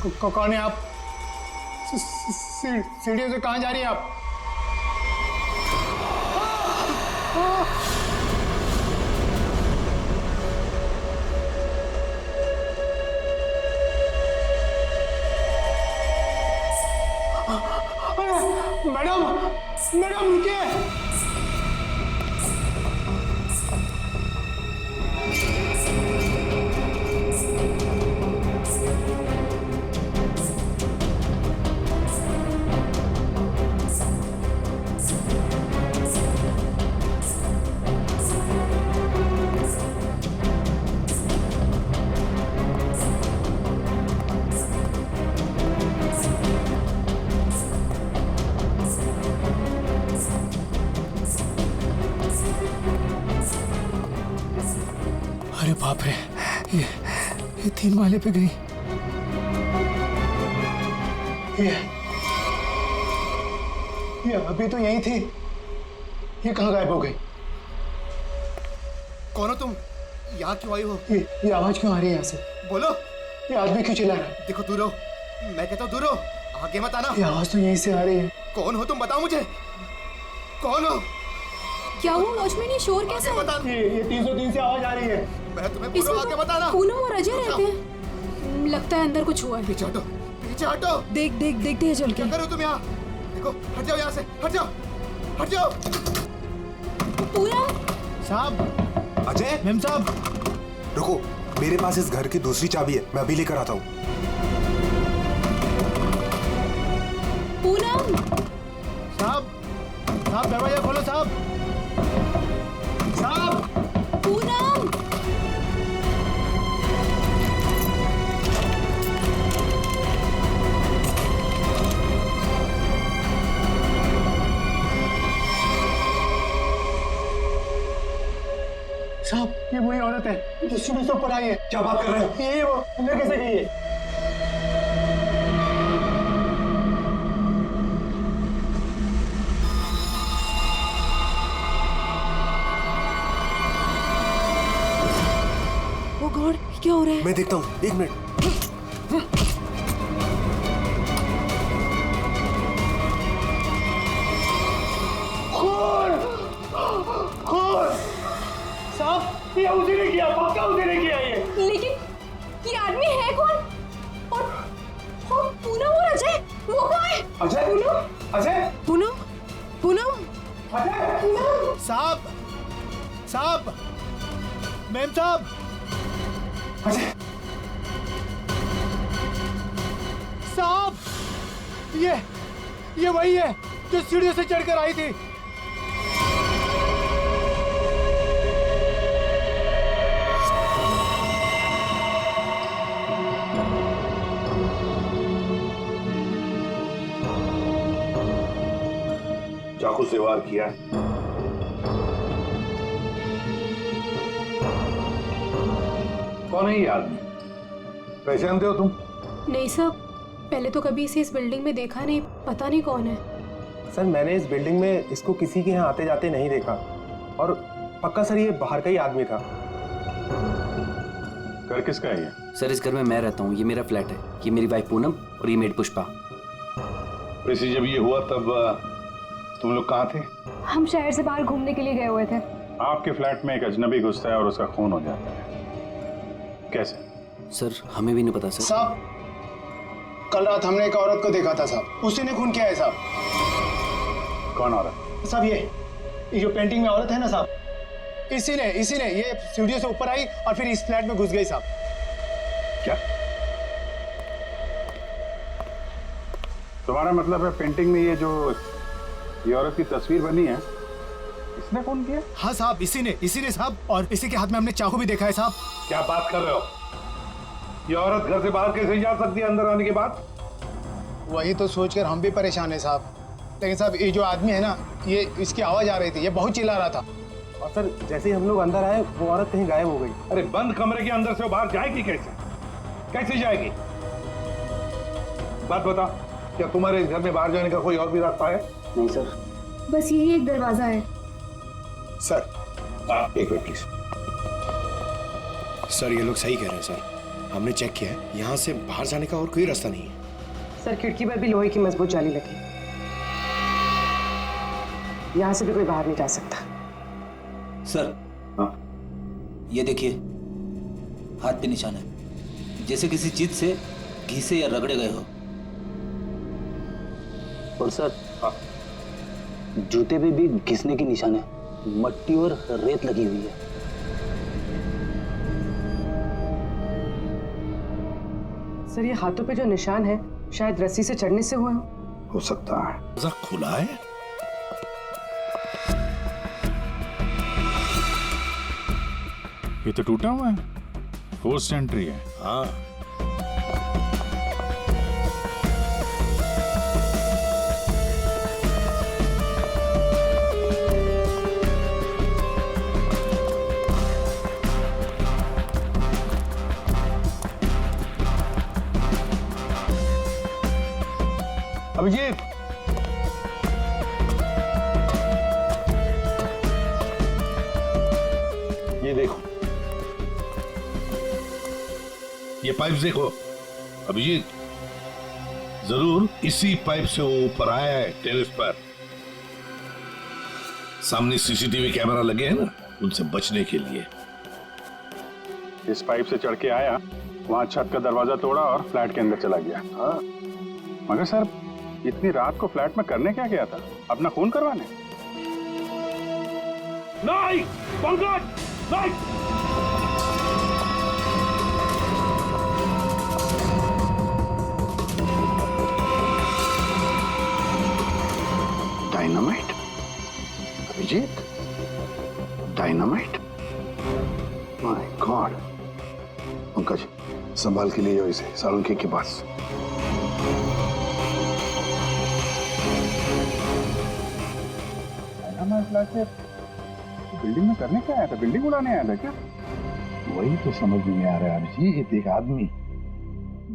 कौन है आप? सीढ़ियों से कहाँ जा रही है आप? मैडम मैडम रुकिए। अरे बाप रे, ये 3 माले पे गई। ये अभी तो यही थी, ये कहाँ गायब हो गई? कौन हो तुम? यहाँ क्यों आई हो? ये आवाज क्यों आ रही है यहाँ से? बोलो। ये आदमी क्यों चिल्ला रहा है? देखो दूर हो, मैं कहता हूँ दूर हो, आगे मत आना। ये आवाज तो यहीं से आ रही है। कौन हो तुम, बताओ मुझे, कौन हो? क्या हुआ वॉचमैन, ये शोर कैसा है? ये 303 से आवाज आ रही है। मैं तुम्हें बोलो आगे मत आना। पूनम और अजय रहते हैं, लगता है अंदर कुछ हुआ है। पीछे हटो, पीछे हटो। देखते हैं चल के। क्या कर रहे हो तुम यहाँ? देखो, हट जाओ यहाँ से, हट जाओ, हट जाओ। पूनम साहब, अजय, मेम साहब, रुको, मेरे पास इस घर की दूसरी चाबी है, मैं अभी लेकर आता हूँ। पूनम साहब, दरवाजा खोलो साहब। साहब, पूनम साहब, ये वही औरत है जो सुबह से ऊपर आई है। क्या बात कर रहे हो? ये वो अंदर कैसे गई है? ओ गॉड, क्या हो रहा है? मैं देखता हूँ, 1 मिनट। साहब, ये उसी ने किया, पक्का उसी ने किया ये। लेकिन ये आदमी है कौन? और पूनम और अजय, वो कहाँ है? अजय, अजय, पूनम अजय, साहब, मैम साहब, अजय, साहब, ये वही है जो सीढ़ियों से चढ़कर आई थी। चाकू से वार किया। कौन है ये आदमी? पहचानते हो तुम? नहीं साहब, पहले तो कभी इसे इस बिल्डिंग में देखा नहीं, पता नहीं कौन है। सर, मैंने इस बिल्डिंग में इसको किसी के यहाँ आते जाते नहीं देखा, और पक्का सर ये बाहर का ही आदमी था। घर किसका है ये? सर, इस घर में मैं रहता हूँ, ये मेरा फ्लैट है, ये मेरी वाइफ पूनम और ये मेड पुष्पा। वैसे जब ये हुआ तब तुम लोग कहाँ थे? हम शहर से बाहर घूमने के लिए गए हुए थे। आपके फ्लैट में एक अजनबी घुसता है और उसका खून हो जाता है, कैसे? सर, हमें भी नहीं पता सर। साहब, कल रात हमने एक औरत को देखा था साहब, उसी ने खून किया है साहब। कौन औरत? साहब, ये जो पेंटिंग में औरत है ना साहब, इसी ने ये सीढ़ियों से ऊपर आई और फिर इस फ्लैट में घुस गई साहब। क्या तुम्हारा मतलब है पेंटिंग में ये औरत की तस्वीर बनी है, इसने खून किया? हाँ साहब, इसी ने साहब, और इसी के हाथ में हमने चाकू भी देखा है साहब। क्या बात कर रहे हो? ये औरत घर से बाहर कैसे जा सकती है अंदर आने के बाद? वही तो सोचकर हम भी परेशान है साहब। लेकिन साहब, ये जो आदमी है ना, ये इसकी आवाज आ रही थी, ये बहुत चिल्ला रहा था। और सर, जैसे ही हम लोग अंदर आए, वो औरत कहीं गायब हो गई। अरे बंद कमरे के अंदर से वो बाहर जाएगी कैसे? कैसे जाएगी? बात बता, क्या तुम्हारे इस घर में बाहर जाने का कोई और भी रास्ता है? नहीं सर, बस यही एक दरवाजा है। सर, एक मिनट प्लीज। सर, ये लोग सही कह रहे हैं सर, हमने चेक किया है, यहाँ से बाहर जाने का और कोई रास्ता नहीं है। सर खिड़की पर भी लोहे की मजबूत जाली लगी, यहाँ से भी कोई बाहर नहीं जा सकता। सर हाँ? ये देखिए, हाथ पे निशान है, जैसे किसी चीज से घिसे या रगड़े गए हो। और सर जूते पे भी घिसने की निशान है, मट्टी और रेत लगी हुई है। सर ये हाथों पे जो निशान है शायद रस्सी से चढ़ने से हुआ हो सकता है। दरवाजा खुला है। ये तो टूटा हुआ है, फोर्स एंट्री है। हाँ, अभिजीत, ये देखो, ये पाइप देखो अभिजीत, जरूर इसी पाइप से वो ऊपर आया है टेरेस पर। सामने सीसीटीवी कैमरा लगे हैं ना, उनसे बचने के लिए। इस पाइप से चढ़ के आया, वहां छत का दरवाजा तोड़ा और फ्लैट के अंदर चला गया। हाँ, मगर सर इतनी रात को फ्लैट में करने क्या गया था? अपना खून करवाने? नहीं, पंकज, नहीं। Dynamite? Abhijit, dynamite? My God. Pankaj, संभाल के लिए जाओ इसे सालुंखे के पास। बिल्डिंग में करने क्या आया था? बिल्डिंग उड़ाने आया था क्या? वही तो समझ में नहीं आ रहा है अभिजीत। एक आदमी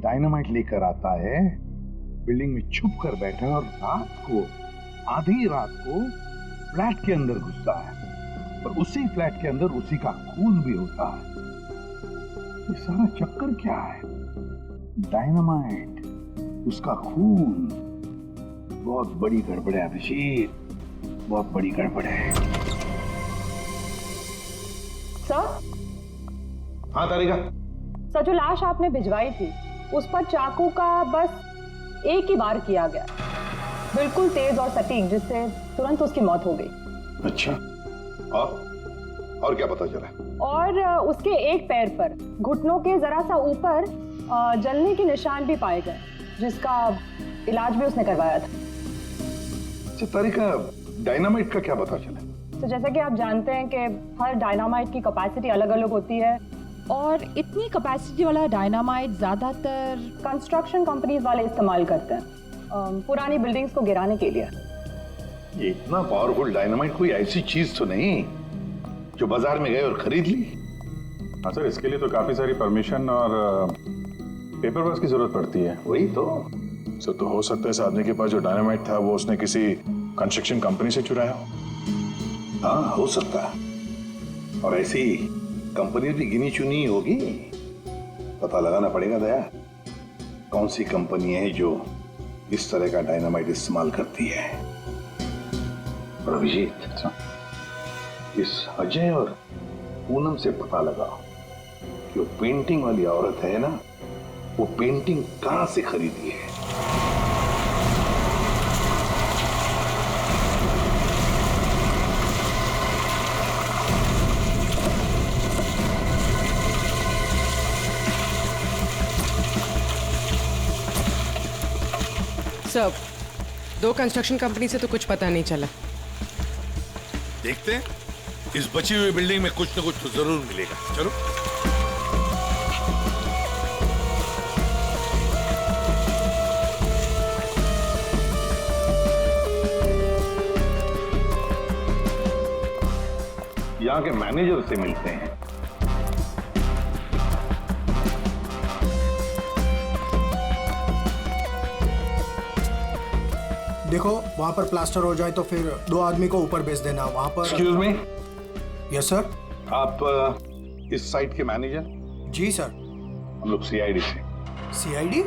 डायनामाइट लेकर आता है, बिल्डिंग में छुप कर बैठा है और रात को, आधी रात को फ्लैट के अंदर घुसता है और उसी फ्लैट के अंदर उसी का खून भी होता है। ये सारा चक्कर क्या है? डायनामाइट, उसका खून। बहुत बड़ी गड़बड़ है अभिजीत, बहुत बड़ी गड़बड़ है। सर? हाँ तारिका। सर जो लाश आपने भिजवाई थी उस पर चाकू का बस एक ही बार किया गया, बिल्कुल तेज और सटीक, जिससे तुरंत उसकी मौत हो गई। अच्छा, और क्या पता चला? और उसके एक पैर पर घुटनों के जरा सा ऊपर जलने के निशान भी पाए गए, जिसका इलाज भी उसने करवाया था। अच्छा तारिका, डायनामाइट का क्या पता चला? तो जैसा कि आप जानते हैं कि हर डायनामाइट की कैपेसिटी अलग अलग होती है, और इतनी कैपेसिटी वाला डायनामाइट ज्यादातर कंस्ट्रक्शन कंपनीज वाले इस्तेमाल करते हैं पुरानी बिल्डिंग्स को गिराने के लिए। ये इतना पावरफुल डायनामाइट कोई ऐसी चीज तो नहीं जो बाजार में गए और खरीद ली? हाँ सर, इसके लिए तो काफी सारी परमिशन और पेपर वर्क की जरूरत पड़ती है। वही तो सर, तो हो सकता है इस आदमी के पास जो डायनामाइट था वो उसने किसी कंस्ट्रक्शन कंपनी से चुराया हो। हाँ, हो सकता है। और ऐसी कंपनी भी गिनी चुनी होगी, पता लगाना पड़ेगा दया, कौन सी कंपनी है जो इस तरह का डायनामाइट इस्तेमाल करती है। और अभिजीत, इस अजय और पूनम से पता लगाओ कि वो पेंटिंग वाली औरत है ना, वो पेंटिंग कहां से खरीदी है। सब 2 कंस्ट्रक्शन कंपनी से तो कुछ पता नहीं चला। देखते हैं, इस बची हुई बिल्डिंग में कुछ न कुछ तो जरूर मिलेगा। चलो। यहाँ के मैनेजर से मिलते हैं। देखो, वहाँ पर प्लास्टर हो जाए तो फिर 2 आदमी को ऊपर भेज देना। वहाँ पर। Excuse me. Yes sir. आप इस साइट के मैनेजर? जी सर। हम लोग सीआईडी से। सीआईडी?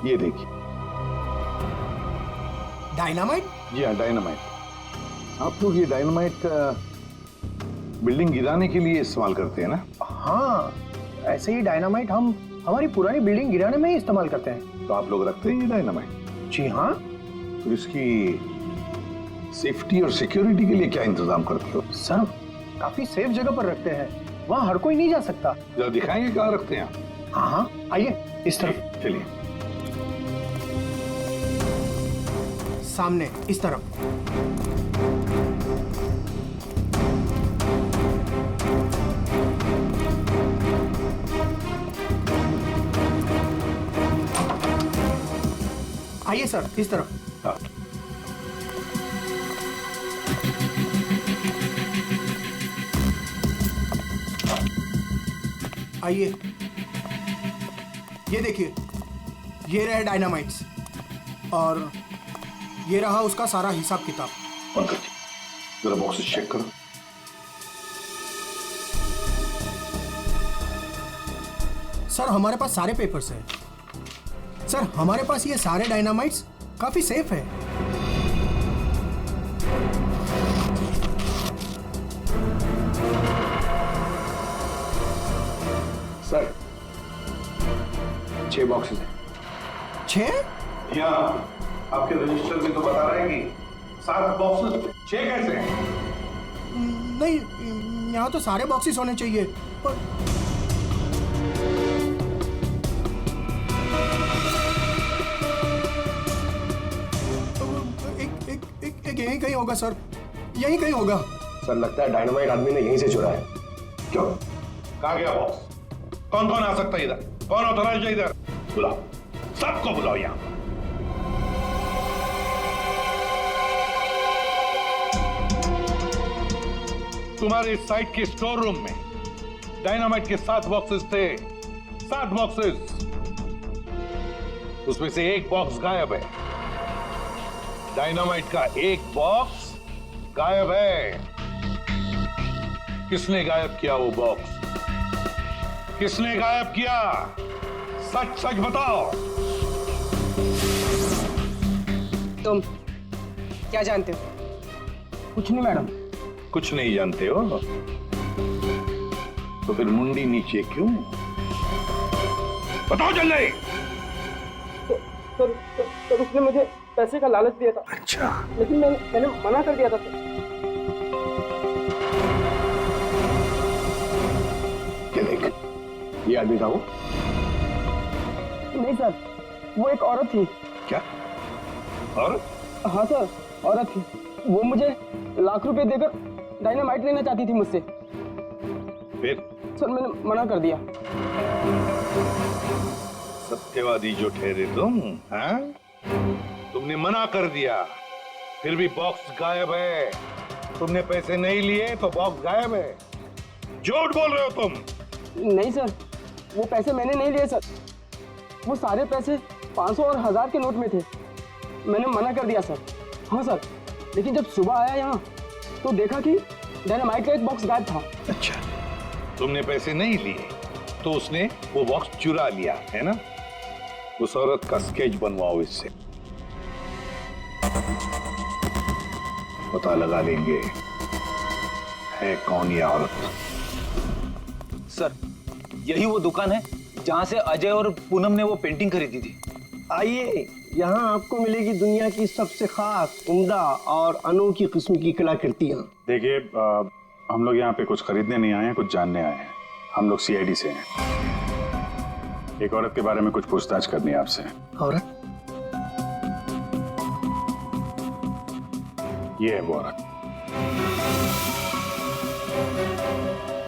ये देखिए। डायनामाइट? जी हाँ, डायनामाइट। आप लोग ये डायनामाइट का बिल्डिंग गिराने के लिए इस्तेमाल करते हैं ना? हाँ, ऐसे ही डायनामाइट हम हमारी पुरानी बिल्डिंग गिराने में ही इस्तेमाल करते हैं। तो आप लोग रखते हैं ये डायनामाइट? जी हाँ। तो इसकी सेफ्टी और सिक्योरिटी के लिए क्या इंतजाम करते हो? सर, काफी सेफ जगह पर रखते हैं, वहाँ हर कोई नहीं जा सकता। जरा दिखाएंगे कहाँ रखते हैं? हाँ हाँ, आइए इस तरफ। चलिए। सामने इस तरफ। आइए सर, इस तरफ। हाँ। आइए, ये देखिए, ये रहे डायनामाइट्स और ये रहा उसका सारा हिसाब किताब। पंकज, जरा बॉक्सेस चेक करो। सर, हमारे पास सारे पेपर्स हैं। सर, हमारे पास ये सारे डायनामाइट्स काफी सेफ है। सर, 6 बॉक्सेस हैं। 6? यहाँ आपके रजिस्टर में तो बता रहे हैं कि 7 बॉक्सेस। 6 कैसे हैं? नहीं, यहाँ तो सारे बॉक्सेस होने चाहिए, पर एक यहीं कहीं होगा सर, यहीं कहीं होगा। सर, लगता है डायनामाइट आदमी ने यहीं से चुराया है। क्यों? कहाँ गया बॉक्स? कौन कौन आ सकता है इधर? कौन ऑथराइज है इधर? बुलाओ, सबको बुलाओ यहाँ। तुम्हारे साइट के स्टोर रूम में डायनामाइट के 7 बॉक्सेस थे। 7 बॉक्सेस। उसमें से एक बॉक्स गायब है। डायनामाइट का एक बॉक्स गायब है। किसने गायब किया वो बॉक्स? किसने गायब किया? सच सच बताओ। तुम क्या जानते हो? कुछ नहीं मैडम। कुछ नहीं जानते हो तो फिर मुंडी नीचे क्यों? बताओ जल्दी। सर, उसने मुझे पैसे का लालच दिया था। अच्छा। लेकिन मैंने मना कर दिया था सर। क्या देख, ये आदमी था वो? नहीं सर, वो एक औरत थी। क्या? और? हाँ सर, औरत थी। वो मुझे लाख रुपए देकर डायनामाइट लेना चाहती थी मुझसे। फिर? सर, मैंने मना कर दिया। सत्यवादी जो ठहरे तुम, हाँ? तुमने मना कर दिया, फिर भी बॉक्स गायब है। तुमने पैसे नहीं लिए तो बॉक्स गायब है। झूठ बोल रहे हो तुम। नहीं सर, वो पैसे मैंने नहीं लिए सर। वो सारे पैसे 500 और 1000 के नोट में थे। मैंने मना कर दिया सर। हाँ सर, लेकिन जब सुबह आया यहाँ तो देखा कि डायनामाइट का एक बॉक्स गायब था। अच्छा, तुमने पैसे नहीं लिए तो उसने वो बॉक्स चुरा लिया है ना? उस औरत का स्केच बनवाओ इससे, पता लगा लेंगे है कौन ये औरत। सर, यही वो दुकान है जहां से अजय और पूनम ने वो पेंटिंग खरीदी थी। आइए, यहाँ आपको मिलेगी दुनिया की सबसे खास, उम्दा और अनोखी किस्म की कलाकृतियाँ। देखिए, हम लोग यहाँ पे कुछ खरीदने नहीं आए हैं, कुछ जानने आए हैं। हम लोग सीआईडी से हैं। एक औरत के बारे में कुछ पूछताछ करनी है आपसे। औरत? ये है वो औरत।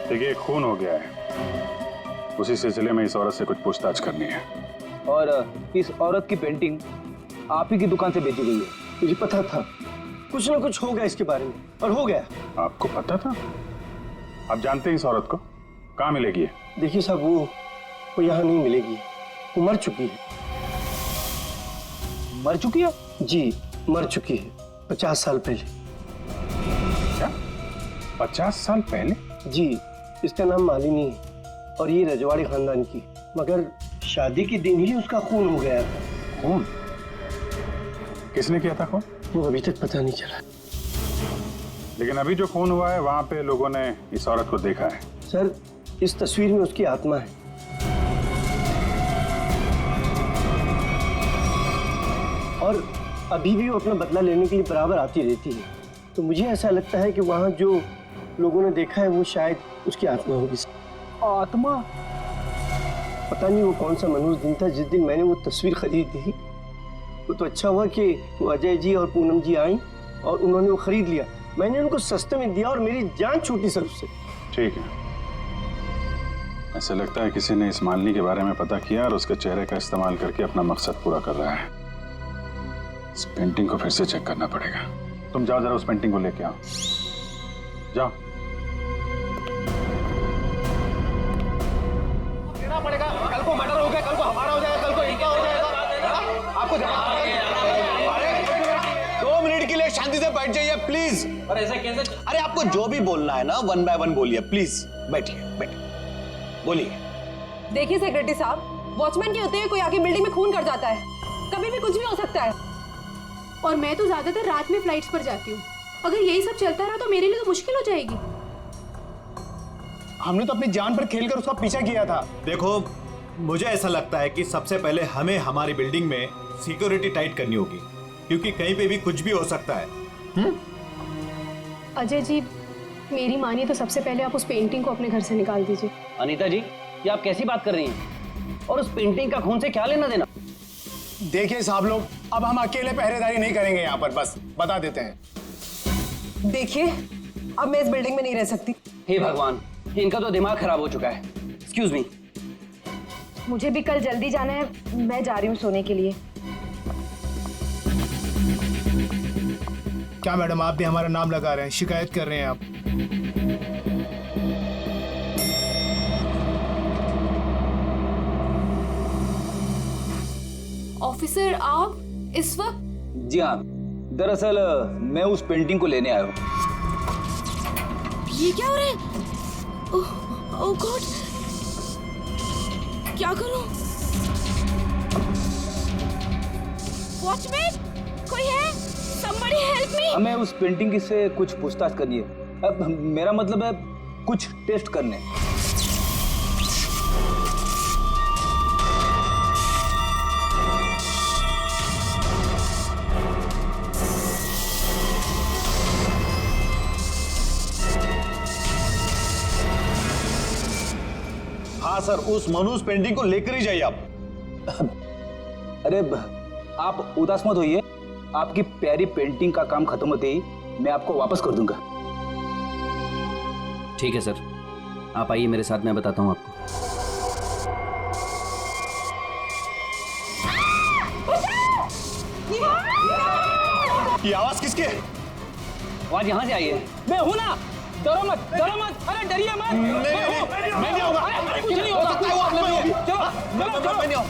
देखिए, खून हो गया है, उसी सिलसिले में इस औरत से कुछ पूछताछ करनी है। और इस औरत की पेंटिंग आप ही की दुकान से बेची गई है। मुझे पता था कुछ ना कुछ होगा इसके बारे में, और हो गया। आपको पता था? आप जानते हैं इस औरत को? कहाँ मिलेगी? देखिए साहब, वो यहाँ नहीं मिलेगी। वो मर चुकी है। मर चुकी है? जी, मर चुकी है 50 साल पहले। क्या? 50 साल पहले? जी, इसका नाम मालिनी है। और ये रजवाड़ी खानदान की, मगर शादी के दिन ही उसका खून हो गया था। खून? किसने किया था खून? वो अभी तक पता नहीं चला। लेकिन अभी जो खून हुआ है वहां पे लोगों ने इस औरत को देखा है। सर, इस तस्वीर में उसकी आत्मा है। और अभी भी वो अपना बदला लेने के लिए बराबर आती रहती है। तो मुझे ऐसा लगता है कि वहाँ जो लोगों ने देखा है वो शायद उसकी आत्मा होगी। आत्मा? पता नहीं वो कौन सा मनहूस दिन था जिस दिन मैंने वो तस्वीर खरीदी थी। वो तो अच्छा हुआ कि वो अजय जी और पूनम जी आई और उन्होंने वो खरीद लिया। मैंने उनको सस्ते में दिया और मेरी जान छूटी सर उससे। ठीक है, ऐसा लगता है किसी ने इस मालिनी के बारे में पता किया और उसके चेहरे का इस्तेमाल करके अपना मकसद पूरा कर रहा है। इस पेंटिंग को फिर से चेक करना पड़ेगा। तुम जाओ जरा उस पेंटिंग को लेके आओ, जाओ। देना पड़ेगा, कल को मर्डर हो गया, कल को हमारा हो जाएगा, कल को इनका हो जाएगा। आपको 2 मिनट के लिए शांति से बैठ जाइए प्लीज। अरे ऐसा कैसे? अरे आपको जो भी बोलना है ना 1 बाय 1 बोलिए प्लीज। बैठिए बैठिए, बोलिए। देखिए सेक्रेटरी साहब, वॉचमैन के होते हुए कोई आके बिल्डिंग में खून कर जाता है, कभी भी कुछ भी हो सकता है। और मैं तो ज्यादातर रात में फ्लाइट्स पर जाती हूँ। अगर यही सब चलता रहा तो मेरे लिए तो मुश्किल हो जाएगी। हमने तो अपनी जान पर खेलकर उसका पीछा किया था। देखो, मुझे ऐसा लगता है कि सबसे पहले हमें हमारी बिल्डिंग में सिक्योरिटी टाइट करनी होगी, क्योंकि कहीं पे भी कुछ भी हो सकता है। अजय जी, मेरी मानिए तो सबसे पहले आप उस पेंटिंग को अपने घर से निकाल दीजिए। अनीता जी, ये आप कैसी बात कर रही हैं? और उस पेंटिंग का खून से क्या लेना देना? देखिए साहब लोग, अब हम अकेले पहरेदारी नहीं करेंगे यहाँ पर, बस बता देते हैं। देखिए, अब मैं इस बिल्डिंग में नहीं रह सकती। हे भगवान, इनका तो दिमाग खराब हो चुका है। Excuse me. मुझे भी कल जल्दी जाना है, मैं जा रही हूँ सोने के लिए। क्या मैडम, आप भी हमारा नाम लगा रहे हैं, शिकायत कर रहे हैं आप? ऑफिसर, आप इस वक्त? जी हाँ, दरअसल मैं उस पेंटिंग को लेने आया हूँ। ये क्या हो रहा है? ओह गॉड, क्या करूं? वॉचमैन, कोई है? Somebody help me! हमें उस पेंटिंग से कुछ पूछताछ करनी है। अब मेरा मतलब है कुछ टेस्ट करने। हाँ सर, उस मनूस पेंटिंग को लेकर ही जाइए आप। अरे आप उदास मत होइए, आपकी प्यारी पेंटिंग का काम खत्म होते ही मैं आपको वापस कर दूंगा। ठीक है सर, आप आइए मेरे साथ, मैं बताता हूँ आपको। ये आवाज किसकी है? आवाज यहाँ से आई है। मैं हूं ना, डरो मत, डरो मत, अरे डरिए मत। मैं नहीं होगा, कुछ नहीं होगा। चलो, मैं नहीं हूं।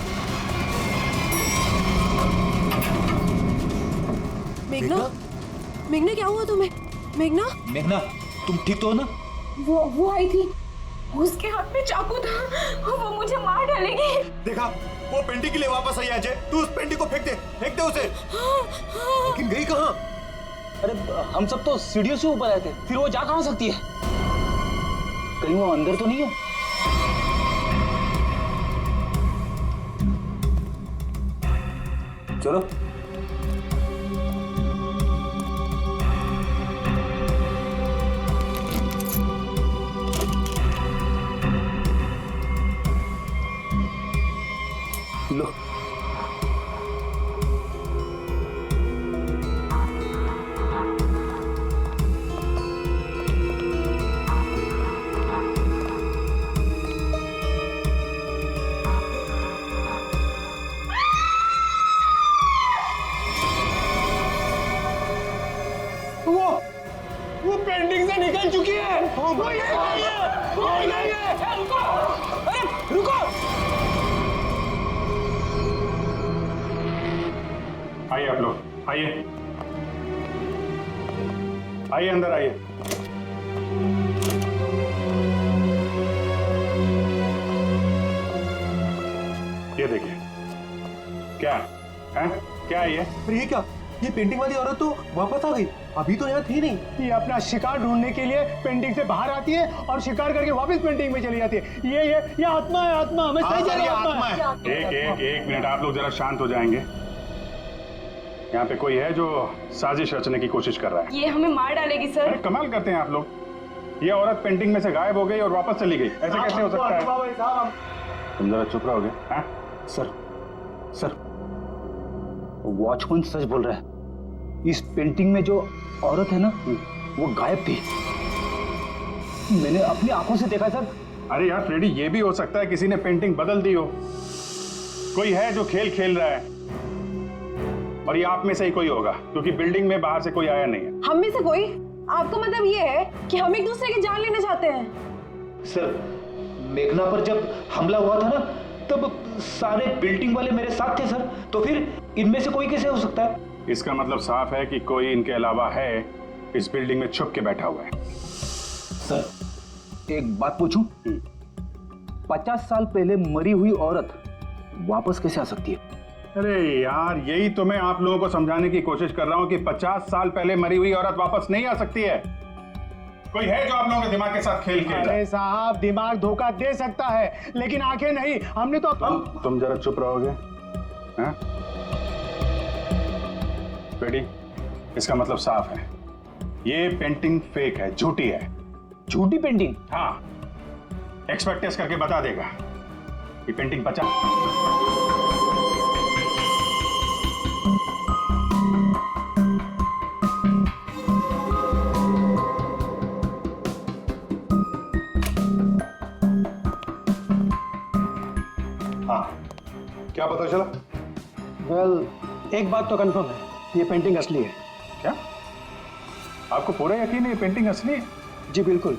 मेघना, मेघना क्या हुआ तुम्हें? मेघना, मेघना, तुम ठीक तो हो ना? वो आई थी, उसके हाथ में चाकू था, वो मुझे मार डालेगी। देखा, वो पेंटिंग के लिए वापस आई अजय। तू उस पेंटिंग को फेंक दे उसे। लेकिन गई कहाँ? अरे हम सब तो सीढ़ियों से ऊपर आए थे, फिर वो जा कहाँ सकती है? कहीं वो अंदर तो नहीं है? चलो। लो। वो पेंटिंग से निकल चुकी है। वो ये रुको, अरे रुको। आइए आप लोग, आइए आइए, अंदर आइए। ये देखिए, क्या है? क्या है ये? अरे ये क्या? ये पेंटिंग वाली औरत तो वापस आ गई, अभी तो यहाँ थी नहीं। ये अपना शिकार ढूंढने के लिए पेंटिंग से बाहर आती है और शिकार करके वापस पेंटिंग में चली जाती है। ये आत्मा है, आत्मा। मैं सही कह रहा हूं, आत्मा है। एक मिनट, आप लोग जरा शांत हो जाएंगे। यहाँ पे कोई है जो साजिश रचने की कोशिश कर रहा है। ये हमें मार डालेगी सर। अरे कमाल करते हैं आप लोग। ये औरत पेंटिंग में से गायब हो गई और वापस चली गई, ऐसे कैसे हो सकता है? तुम जरा चुप रहोगे? हाँ? सर, वॉचमैन सच बोल रहा है। इस पेंटिंग में जो औरत है ना, वो गायब थी। मैंने अपनी आंखों से देखा सर। अरे यार फ्रेडी, ये भी हो सकता है किसी ने पेंटिंग बदल दी हो। कोई है जो खेल खेल रहा है, और ये आप में से ही कोई होगा, क्योंकि बिल्डिंग में बाहर से कोई आया नहीं है। हम में से कोई? आपका मतलब ये है कि हम एक दूसरे की जान लेना चाहते हैं? सर, मेघना पर जब हमला हुआ था ना, तब सारे बिल्डिंग वाले मेरे साथ थे सर। तो फिर इनमें से कोई कैसे हो सकता है? इसका मतलब साफ है कि कोई इनके अलावा है, इस बिल्डिंग में छुप के बैठा हुआ है। सर, एक बात पूछूं? 50 साल पहले मरी हुई औरत वापस कैसे आ सकती है? अरे यार, यही तो मैं आप लोगों को समझाने की कोशिश कर रहा हूं कि 50 साल पहले मरी हुई औरत वापस नहीं आ सकती है। कोई है जो आप लोगों के दिमाग के साथ खेल खेल रहा है? अरे साहब, दिमाग धोखा दे सकता है, लेकिन आंखें नहीं। हमने तो तुम जरा चुप रहोगे? हाँ? फ्रेडी, इसका मतलब साफ है, ये पेंटिंग फेक है, झूठी है। झूठी पेंटिंग? हाँ, एक्सपर्ट टेस्ट करके बता देगा कि पेंटिंग बचा। हाँ, क्या पता चला? वेल, एक बात तो कंफर्म है, ये पेंटिंग असली है। क्या? आपको पूरा यकीन है ये पेंटिंग असली है? जी बिल्कुल।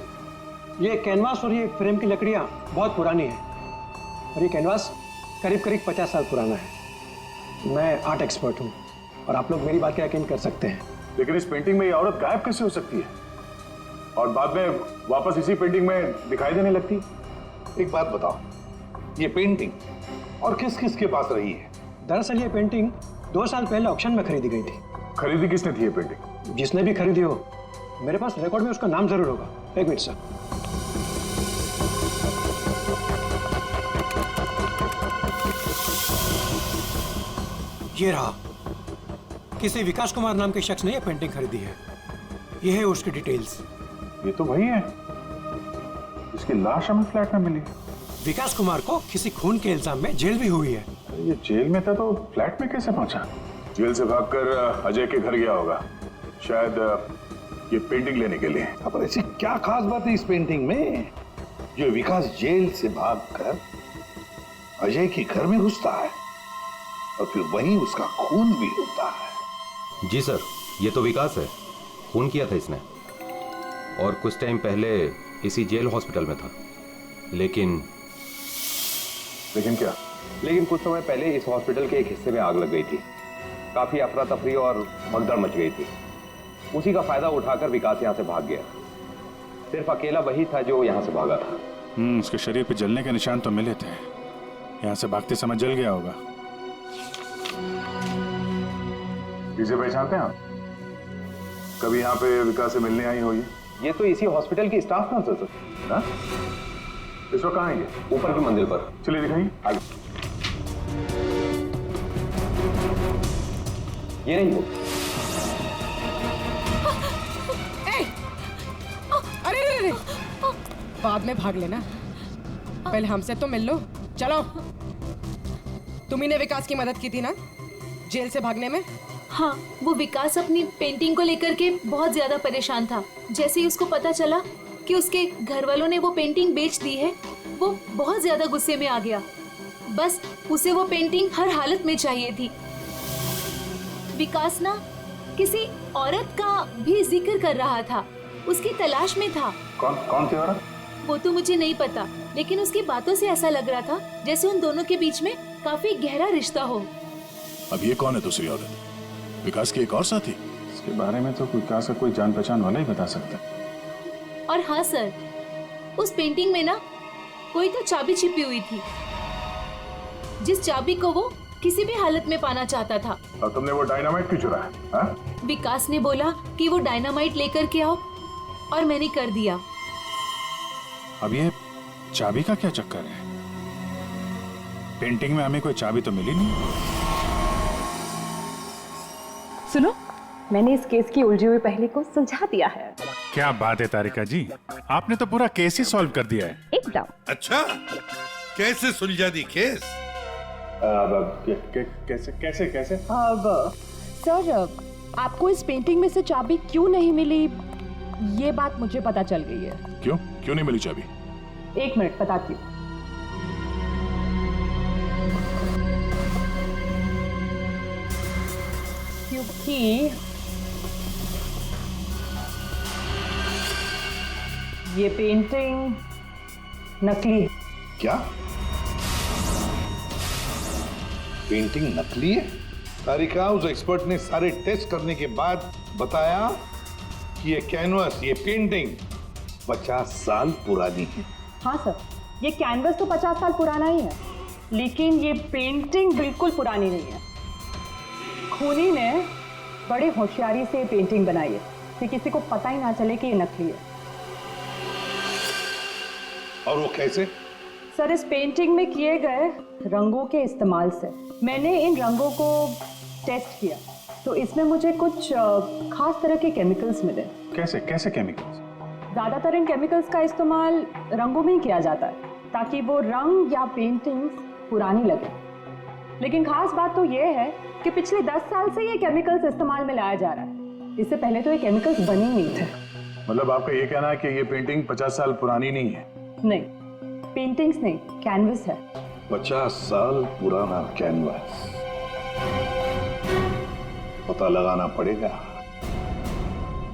ये कैनवास और ये फ्रेम की लकड़ियाँ बहुत पुरानी है, और ये कैनवास करीब करीब 50 साल पुराना है। मैं आर्ट एक्सपर्ट हूँ, और आप लोग मेरी बात का यकीन कर सकते हैं। लेकिन इस पेंटिंग में ये औरत गायब कैसे हो सकती है, और बाद में वापस इसी पेंटिंग में दिखाई देने लगती? एक बात बताओ, ये पेंटिंग और किस किस के पास रही है? दरअसल ये पेंटिंग 2 साल पहले ऑक्शन में खरीदी गई थी। खरीदी किसने थी ये पेंटिंग? जिसने भी खरीदी हो, मेरे पास रिकॉर्ड में उसका नाम जरूर होगा। एक मिनट सर। ये रहा, किसी विकास कुमार नाम के शख्स ने यह पेंटिंग खरीदी है। यह है उसकी डिटेल्स। ये तो वही है, इसकी लाश हमें फ्लैट में मिली। विकास कुमार को किसी खून के इल्जाम में जेल भी हुई है। ये जेल में था तो फ्लैट में कैसे पहुंचा? जेल से भागकर अजय के घर गया होगा, शायद ये पेंटिंग लेने के लिए। अब ऐसी क्या खास बात है इस पेंटिंग में जो विकास जेल से भागकर अजय के घर में घुसता है और फिर वहीं उसका खून भी होता है? जी सर, ये तो विकास है, खून किया था इसने, और कुछ टाइम पहले इसी जेल हॉस्पिटल में था। लेकिन क्या? लेकिन कुछ समय पहले इस हॉस्पिटल के एक हिस्से में आग लग गई थी। काफी अफरा तफरी और भगदड़ मच गई थी। उसी का फायदा उठाकर विकास यहाँ से भाग गया। सिर्फ अकेला वही था जो यहाँ से भागा था। उसके शरीर पे जलने के निशान तो मिले थे, यहाँ से भागते समय जल गया होगा। इसे पहचानते हैं आप? कभी यहाँ पे विकास से मिलने आई होगी? ये तो इसी हॉस्पिटल की स्टाफ नर्स है सर। हाँ? इस वक्त कहाँ है ये? ऊपर की मंजिल पर। चलिए दिखाइए। आगे। ये नहीं वो। अरे रे रे, बाद में भाग लेना, पहले हमसे तो मिल लो। चलो, तुम्ही ने विकास की मदद की थी ना जेल से भागने में? हाँ, वो विकास अपनी पेंटिंग को लेकर के बहुत ज्यादा परेशान था। जैसे ही उसको पता चला कि उसके घर वालों ने वो पेंटिंग बेच दी है, वो बहुत ज्यादा गुस्से में आ गया। बस उसे वो पेंटिंग हर हालत में चाहिए थी। विकास ना किसी औरत का भी जिक्र कर रहा था, उसकी तलाश में था। कौन थी औरत? वो तो मुझे नहीं पता, लेकिन उसकी बातों से ऐसा लग रहा था जैसे उन दोनों के बीच में काफी गहरा रिश्ता हो। अब ये कौन है दूसरी औरत? विकास की एक और साथी? इसके बारे में तो विकास का कोई जान पहचान वाला ही बता सकता है। और हाँ सर, उस पेंटिंग में ना कोई तो चाबी छिपी हुई थी। जिस चाबी को वो किसी भी हालत में पाना चाहता था। और तुमने वो डायनामाइट क्यों चुराया? हाँ? विकास ने बोला कि वो डायनामाइट लेकर के आओ और मैंने कर दिया। अब ये चाबी का क्या चक्कर है? पेंटिंग में हमें कोई चाबी तो मिली नहीं। सुनो, मैंने इस केस की उलझी हुई पहेली को सुलझा दिया है। क्या बात है तारिका जी, आपने तो पूरा केस ही सॉल्व कर दिया है। एकदम। अच्छा, कैसे सुलझा दी केस? कैसे कैसे कैसे? अब सर, आपको इस पेंटिंग में से चाबी क्यों नहीं मिली, ये बात मुझे पता चल गई है। क्यों क्यों नहीं मिली चाबी? एक मिनट बताती हूँ। क्योंकि ये पेंटिंग नकली है। क्या? पेंटिंग नकली है? तारिका, उस एक्सपर्ट ने सारे टेस्ट करने के बाद बताया कि ये कैनवस, ये पेंटिंग 50 साल पुरानी है। हाँ सर, ये कैनवस तो 50 साल पुराना ही है, लेकिन ये पेंटिंग बिल्कुल पुरानी नहीं है। खूनी ने बड़े होशियारी से ये पेंटिंग बनाई है कि किसी को पता ही ना चले कि ये नकली है। और वो कैसे? सर, इस पेंटिंग में किए गए रंगों के इस्तेमाल से मैंने इन रंगों को टेस्ट किया, तो इसमें मुझे कुछ खास तरह के केमिकल्स मिले। कैसे कैसे केमिकल्स? ज्यादातर इन केमिकल्स का इस्तेमाल रंगों में ही किया जाता है ताकि वो रंग या पेंटिंग्स पुरानी लगे। लेकिन खास बात तो ये है कि पिछले 10 साल से ये केमिकल्स इस्तेमाल में लाया जा रहा है। इससे पहले तो ये केमिकल्स बने ही नहीं थे। मतलब आपका ये कहना है कि ये पेंटिंग 50 साल पुरानी नहीं है? नहीं, पेंटिंग्स नहीं, कैनवस है। 50 साल पुराना कैनवस। पता लगाना पड़ेगा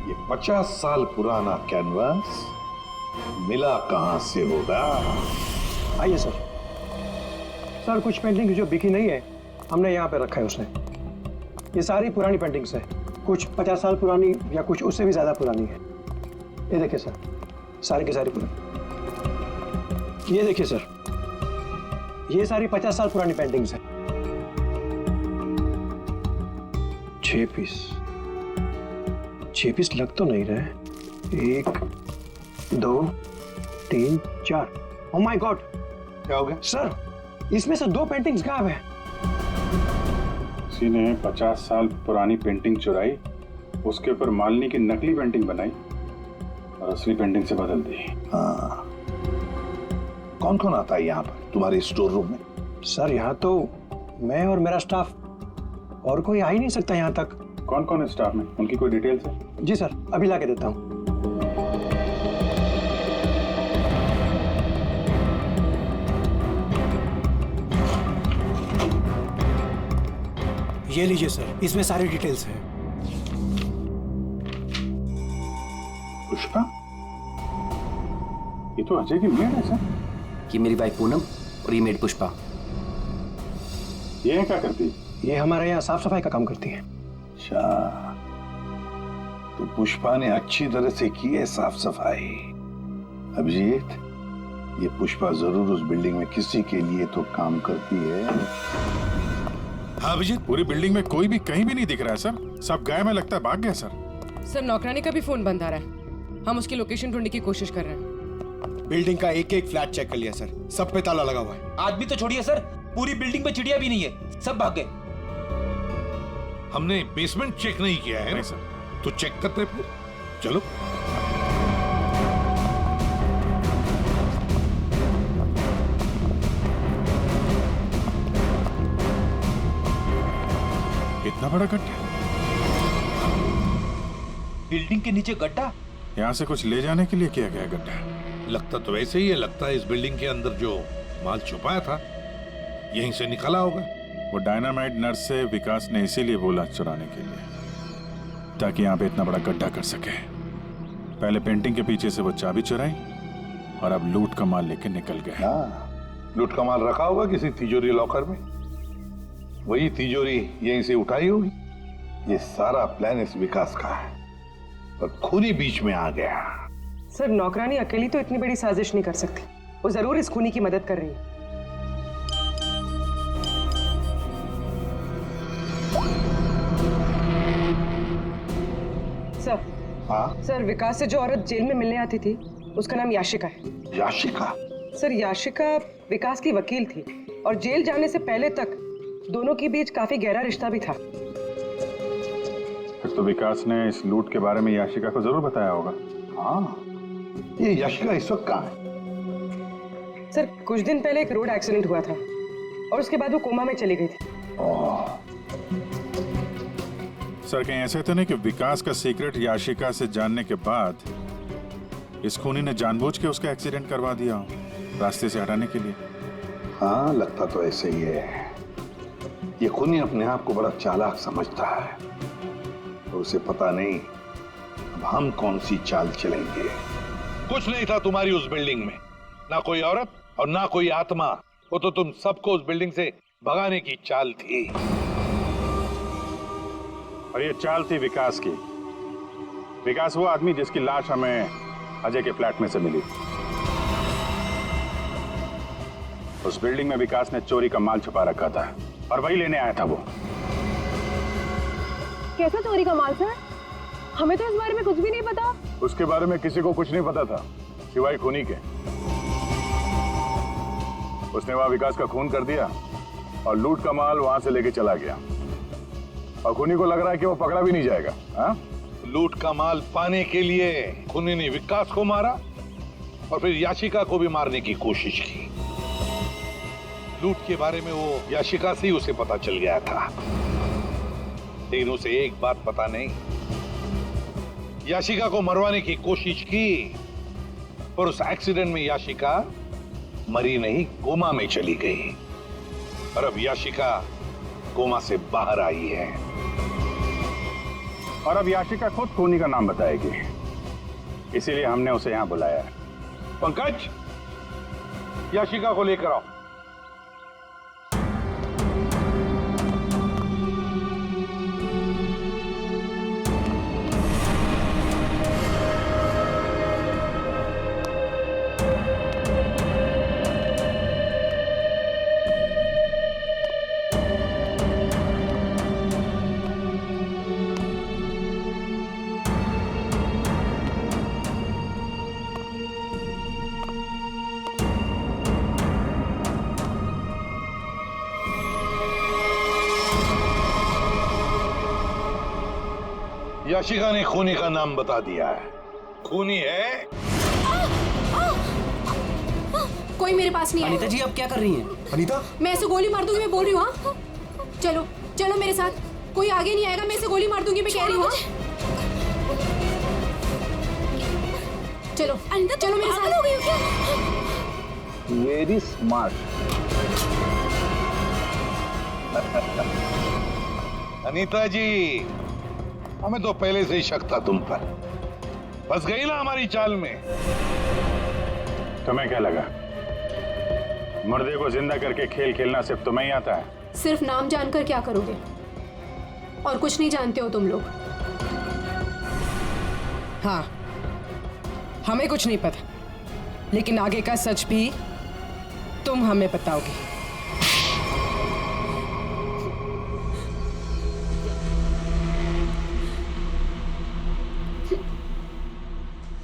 ये 50 साल पुराना कैनवस मिला कहां से होगा। आइए सर। सर, कुछ पेंटिंग जो बिकी नहीं है हमने यहाँ पे रखा है उसने। ये सारी पुरानी पेंटिंग्स है, कुछ 50 साल पुरानी या कुछ उससे भी ज्यादा पुरानी है। ये देखिए सर, सारी की सारी पुरानी। ये देखिए सर, ये सारी 50 साल पुरानी पेंटिंग्स है। 6 पीस लग तो नहीं रहे। 1 2 3 4। ओह माय गॉड, क्या हो गया सर? इसमें से 2 पेंटिंग्स गायब है। किसी ने 50 साल पुरानी पेंटिंग चुराई, उसके ऊपर मालिनी की नकली पेंटिंग बनाई और असली पेंटिंग से बदल दी। हाँ, कौन कौन आता है यहाँ पर तुम्हारे स्टोर रूम में? सर, यहाँ तो मैं और मेरा स्टाफ, और कोई आ ही नहीं सकता यहाँ तक। कौन कौन है स्टाफ में? उनकी कोई डिटेल्स है? जी सर, अभी ला के देता हूँ। ये लीजिए सर, इसमें सारी डिटेल्स हैं। पुष्पा, ये तो अजय की मेड है सर। ये मेरी वाइफ पूनम और ये मेड पुष्पा। ये क्या करती है? ये हमारे यहाँ साफ सफाई का काम करती है। अच्छा, तो पुष्पा ने अच्छी तरह से की है साफ सफाई। अभिजीत, ये पुष्पा जरूर उस बिल्डिंग में किसी के लिए तो काम करती है। हाँ अभिजीत, पूरी बिल्डिंग में कोई भी कहीं भी नहीं दिख रहा है सर। सब गायब है, लगता है भाग गया सर। सर, नौकरानी का भी फोन बंद आ रहा है। हम उसकी लोकेशन ढूंढने की कोशिश कर रहे हैं। बिल्डिंग का एक एक फ्लैट चेक कर लिया सर, सब पे ताला लगा हुआ है। आदमी तो छोड़िए सर, पूरी बिल्डिंग पे चिड़िया भी नहीं है, सब भाग गए। हमने बेसमेंट चेक नहीं किया है। नहीं सर। तो चेक करते फिर, चलो। इतना बड़ा गड्ढा? बिल्डिंग के नीचे गड्ढा? यहाँ से कुछ ले जाने के लिए किया गया गड्ढा। लगता तो वैसे ही है, लगता है इस बिल्डिंग के अंदर जो माल छुपाया था यहीं से निकाला होगा। वो डायनामाइट नर्स से विकास ने इसीलिए बोला चुराने के लिए, ताकि यहाँ पे इतना बड़ा गड्ढा कर सके। पहले पेंटिंग के पीछे से वो चाबी चुराई और अब लूट का माल लेके निकल गए। हाँ, लूट का माल रखा होगा किसी तिजोरी लॉकर में, वही तिजोरी यहीं से उठाई होगी। ये सारा प्लान इस विकास का है, पर खूनी बीच में आ गया। सर, नौकरानी अकेली तो इतनी बड़ी साजिश नहीं कर सकती। वो जरूर इस खूनी की मदद कर रही है। सर। हाँ सर, विकास से जो औरत जेल में मिलने आती थी उसका नाम याशिका है। याशिका? सर, याशिका विकास की वकील थी और जेल जाने से पहले तक दोनों के बीच काफी गहरा रिश्ता भी था। फिर तो विकास ने इस लूट के बारे में याशिका को जरूर बताया होगा। हाँ, ये याशिका इस वक्त कहाँ है? सर, कुछ दिन पहले एक रोड एक्सीडेंट हुआ था और उसके बाद वो कोमा में चली गई थी। सर, कहीं ऐसे तो नहीं कि विकास का सीक्रेट याशिका से जानने के बाद इस खूनी ने जानबूझ के उसका एक्सीडेंट करवा दिया रास्ते से हटाने के लिए? हाँ, लगता तो ऐसे ही है। ये खूनी अपने आप को बड़ा चालाक समझता है, तो उसे पता नहीं अब हम कौन सी चाल चलेंगे। कुछ नहीं था तुम्हारी उस बिल्डिंग में, ना कोई औरत और ना कोई आत्मा। वो तो तुम सबको उस बिल्डिंग से भगाने की चाल थी। और ये चाल थी विकास की। विकास वो आदमी जिसकी लाश हमें अजय के फ्लैट में से मिली। उस बिल्डिंग में विकास ने चोरी का माल छुपा रखा था और वही लेने आया था वो। कैसा चोरी का माल सर? हमें तो इस बारे में कुछ भी नहीं पता। उसके बारे में किसी को कुछ नहीं पता था सिवाय खूनी के। उसने वहां विकास का खून कर दिया और लूट का माल वहां से लेके चला गया। और खूनी को लग रहा है कि वो पकड़ा भी नहीं जाएगा। हाँ? लूट का माल पाने के लिए खूनी ने विकास को मारा और फिर याशिका को भी मारने की कोशिश की। लूट के बारे में वो याशिका से ही उसे पता चल गया था, लेकिन उसे एक बात पता नहीं, याशिका को मरवाने की कोशिश की और उस एक्सीडेंट में याशिका मरी नहीं, कोमा में चली गई। और अब याशिका कोमा से बाहर आई है और अब याशिका खुद खूनी का नाम बताएगी, इसीलिए हमने उसे यहां बुलाया है। पंकज, याशिका को लेकर आओ। याशिका ने खूनी का नाम बता दिया है। खूनी है। कोई मेरे पास नहीं है। अनीता जी, आप क्या कर रही हैं? अनीता, मैं ऐसे गोली मार दूंगी, मैं बोल रही हूँ। हाँ? चलो चलो मेरे साथ, कोई आगे नहीं आएगा, मैं ऐसे गोली मार दूंगी, मैं कह रही हूँ। चलो अनीता, चलो मेरे साथ। हो गई हो क्या? Very smart. अनीता जी, हमें तो पहले से ही शक था तुम पर। फंस गई ना हमारी चाल में। तुम्हें क्या लगा मुर्दे को जिंदा करके खेल खेलना सिर्फ तुम्हें ही आता है? सिर्फ नाम जानकर क्या करोगे? और कुछ नहीं जानते हो तुम लोग। हाँ, हमें कुछ नहीं पता, लेकिन आगे का सच भी तुम हमें बताओगे।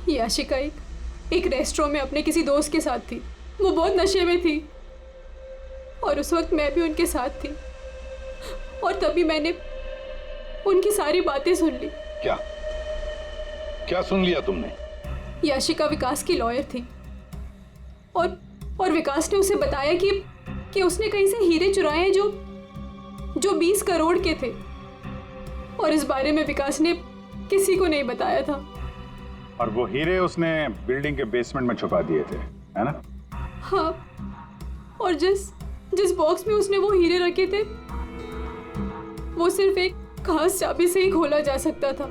याशिका एक रेस्टोरेंट में अपने किसी दोस्त के साथ थी। वो बहुत नशे में थी और उस वक्त मैं भी उनके साथ थी और तभी मैंने उनकी सारी बातें सुन ली। क्या क्या सुन लिया तुमने? याशिका विकास की लॉयर थी और विकास ने उसे बताया कि उसने कहीं से हीरे चुराए हैं जो 20 करोड़ के थे और इस बारे में विकास ने किसी को नहीं बताया था। और वो हीरे उसने बिल्डिंग के बेसमेंट में छुपा दिए थे, है ना? हाँ, और जिस बॉक्स में उसने वो हीरे रखे थे वो सिर्फ एक खास चाबी से ही खोला जा सकता था।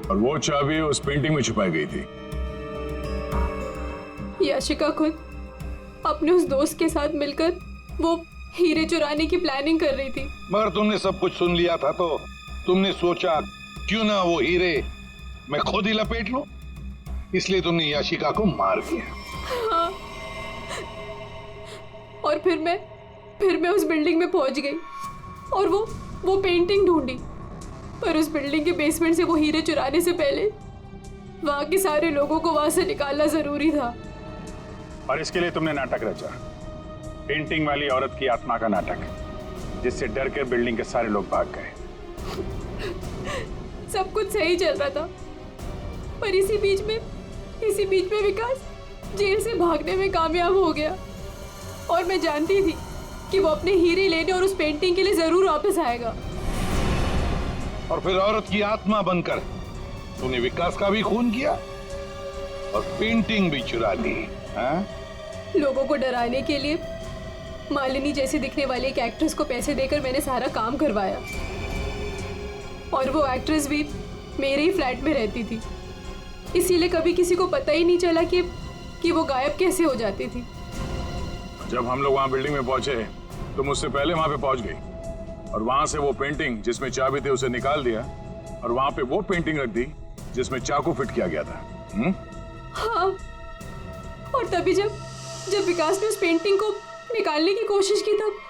और वो चाबी उस पेंटिंग में छुपाई गई थी। याशिका खुद अपने उस दोस्त के साथ मिलकर वो हीरे चुराने की प्लानिंग कर रही थी। मगर तुमने सब कुछ सुन लिया था तो तुमने सोचा क्यों ना वो हीरे मैं खुद ही लपेट लूं, इसलिए तुमने याशिका को मार दिया। हाँ। और फिर मैं उस बिल्डिंग में पहुंच गई और वो पेंटिंग ढूंढी, पर उस बिल्डिंग के बेसमेंट से वो हीरे चुराने से पहले वहां के सारे लोगों को वहां से निकालना जरूरी था। और इसके लिए तुमने नाटक रचा, पेंटिंग वाली औरत की आत्मा का नाटक, जिससे डर कर बिल्डिंग के सारे लोग भाग गए। सब कुछ सही चल रहा था, पर इसी बीच में विकास जेल से भागने में कामयाब हो गया। और मैं जानती थी कि वो अपने हीरे लेने और उस पेंटिंग के लिए जरूर वापस आएगा। और फिर औरत की आत्मा बनकर तूने विकास का भी खून किया और पेंटिंग भी चुरा ली। हाँ? लोगों को डराने के लिए मालिनी जैसे दिखने वाली एक एक्ट्रेस को पैसे देकर मैंने सारा काम करवाया, और वो एक्ट्रेस भी मेरे ही फ्लैट में रहती थी, इसीलिए कभी किसी को पता ही नहीं चला कि वो गायब कैसे हो जाती थी। जब हम लोग वहां बिल्डिंग में पहुंचे तो मुझसे पहले वहां पे पहुंच गई और वहां से वो पेंटिंग जिसमें चाबी थी उसे निकाल दिया और वहां पे वो पेंटिंग रख दी जिसमें चाकू फिट किया गया था। हाँ, और तभी जब विकास ने उस पेंटिंग को निकालने की कोशिश की तब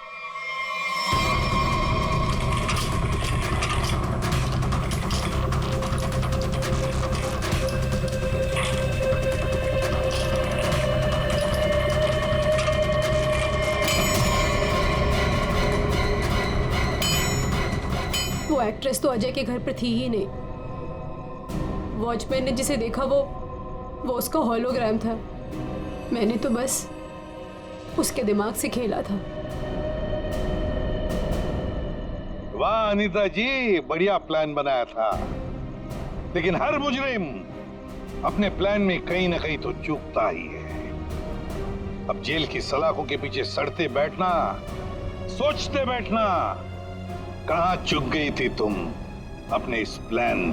वो एक्ट्रेस तो अजय के घर पर थी ही नहीं। वॉचमैन ने जिसे देखा वो उसका होलोग्राम था। मैंने तो बस उसके दिमाग से खेला था। वाह अनीता जी, बढ़िया प्लान बनाया था, लेकिन हर मुजरिम अपने प्लान में कहीं ना कहीं तो चूकता ही है। अब जेल की सलाखों के पीछे सड़ते बैठना, सोचते बैठना, कहां चूक गई थी तुम अपने इस प्लान में?